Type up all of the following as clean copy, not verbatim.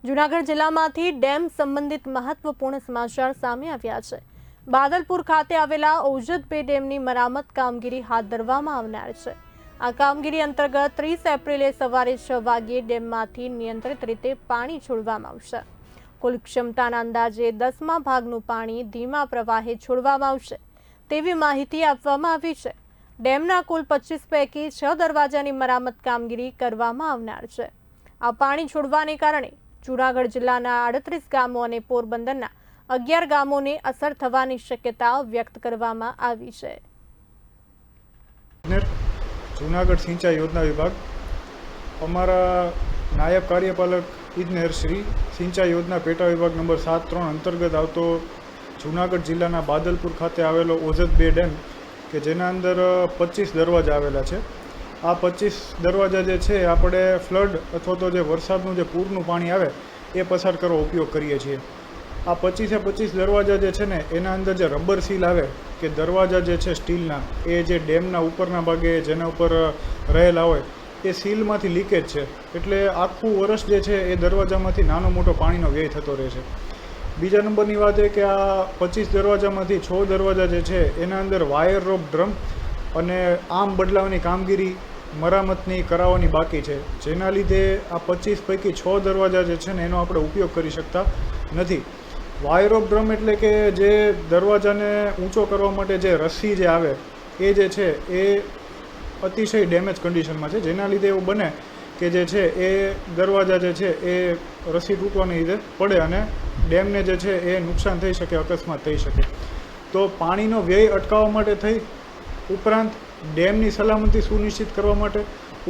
જૂનાગઢ જિલ્લામાંથી ડેમ સંબંધિત મહત્વપૂર્ણ સમાચાર સામે આવ્યા છે। બાદલપુર ખાતે આવેલા ઔજત બે ડેમની મરામત કામગીરી હાથ ધરવામાં આવનાર છે। આ કામગીરી અંતર્ગત 30 એપ્રિલે સવારે 6 વાગ્યે ડેમમાંથી નિયંત્રિત રીતે પાણી છોડવામાં આવશે। કુલ ક્ષમતાના અંદાજે 10મા ભાગનું પાણી ધીમા પ્રવાહે છોડવામાં આવશે તેવી માહિતી આપવામાં આવી છે। ડેમના કુલ 25 પૈકી 6 દરવાજાની મરામત કામગીરી કરવામાં આવનાર છે। આ પાણી છોડવાને કારણે જૂનાગઢ જિલ્લાના 38 ગામો અને પોરબંદરના 11 ગામોને અસર થવાની શક્યતા વ્યક્ત કરવામાં આવી છે। જૂનાગઢ સિંચાઈ યોજના વિભાગ અમારા નાયબ કાર્યપાલક ઇજનેર શ્રી સિંચાઈ યોજના પેટા વિભાગ નંબર 7-3 અંતર્ગત આવતો જૂનાગઢ જિલ્લાના બાદલપુર ખાતે આવેલો ઔજત બે ડેમ કે જેના અંદર 25 દરવાજા આવેલા છે। આ 25 દરવાજા જે છે આપણે ફ્લડ અથવા તો જે વરસાદનું જે પૂરનું પાણી આવે એ પસાર કરવા ઉપયોગ કરીએ છીએ। આ 25 દરવાજા જે છે ને એના અંદર જે રબર સીલ આવે કે દરવાજા જે છે સ્ટીલના એ જે ડેમના ઉપરના ભાગે જેના ઉપર રહેલા હોય એ સીલમાંથી લીકેજ છે એટલે આખું વર્ષ જે છે એ દરવાજામાંથી નાનો મોટો પાણીનો વ્યય થતો રહે છે। બીજા નંબરની વાત એ કે આ 25 દરવાજામાંથી 6 દરવાજા જે છે એના અંદર વાયર રોપ ડ્રમ અને આમ બદલાવની કામગીરી મરામતની કરાવવાની બાકી છે, જેના લીધે આ 25 પૈકી 6 દરવાજા જે છે ને એનો આપણે ઉપયોગ કરી શકતા નથી। વાયર ઓફ ડ્રમ એટલે કે જે દરવાજાને ઊંચો કરવા માટે જે રસ્સી જે આવે એ જે છે એ અતિશય ડેમેજ કન્ડિશનમાં છે, જેના લીધે એવું બને કે જે છે એ દરવાજા જે છે એ રસ્સી તૂટવાને લીધે પડે અને ડેમને જે છે એ નુકસાન થઈ શકે, અકસ્માત થઈ શકે। તો પાણીનો વ્યય અટકાવવા માટે થઈ ઉપરાંત ડેમની સલામતી સુનિશ્ચિત કરવા માટે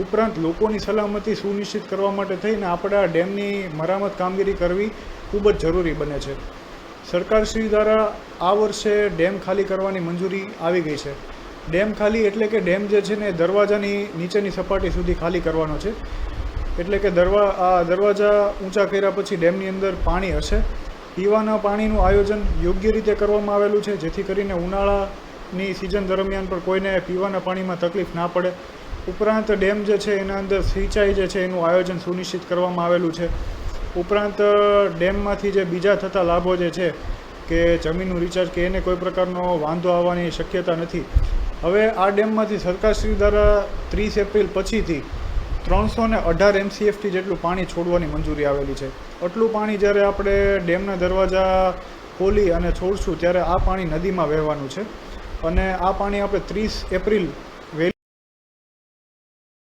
ઉપરાંત લોકોની સલામતી સુનિશ્ચિત કરવા માટે થઈને આપણે આ ડેમની મરામત કામગીરી કરવી ખૂબ જ જરૂરી બને છે। સરકારશ્રી દ્વારા આ વર્ષે ડેમ ખાલી કરવાની મંજૂરી આવી ગઈ છે। ડેમ ખાલી એટલે કે ડેમ જે છે ને દરવાજાની નીચેની સપાટી સુધી ખાલી કરવાનો છે, એટલે કે દરવાજા ઊંચા કર્યા પછી ડેમની અંદર પાણી હશે। પીવાના પાણીનું આયોજન યોગ્ય રીતે કરવામાં આવેલું છે, જેથી કરીને ઉનાળાની સિઝન દરમિયાન પણ કોઈને પીવાના પાણીમાં તકલીફ ના પડે। ઉપરાંત ડેમ જે છે એના અંદર સિંચાઈ જે છે એનું આયોજન સુનિશ્ચિત કરવામાં આવેલું છે। ઉપરાંત ડેમમાંથી જે બીજા થતા લાભો જે છે કે જમીનનું રિચાર્જ કે એને કોઈ પ્રકારનો વાંધો આવવાની શક્યતા નથી। હવે આ ડેમમાંથી સરકારશ્રી દ્વારા 30 એપ્રિલ પછીથી 318 MCFથી જેટલું પાણી છોડવાની મંજૂરી આવેલી છે। આટલું પાણી જ્યારે આપણે ડેમના દરવાજા ખોલી અને છોડશું ત્યારે આ પાણી નદીમાં વહેવાનું છે અને આ પાણી આપણે 30 એપ્રિલ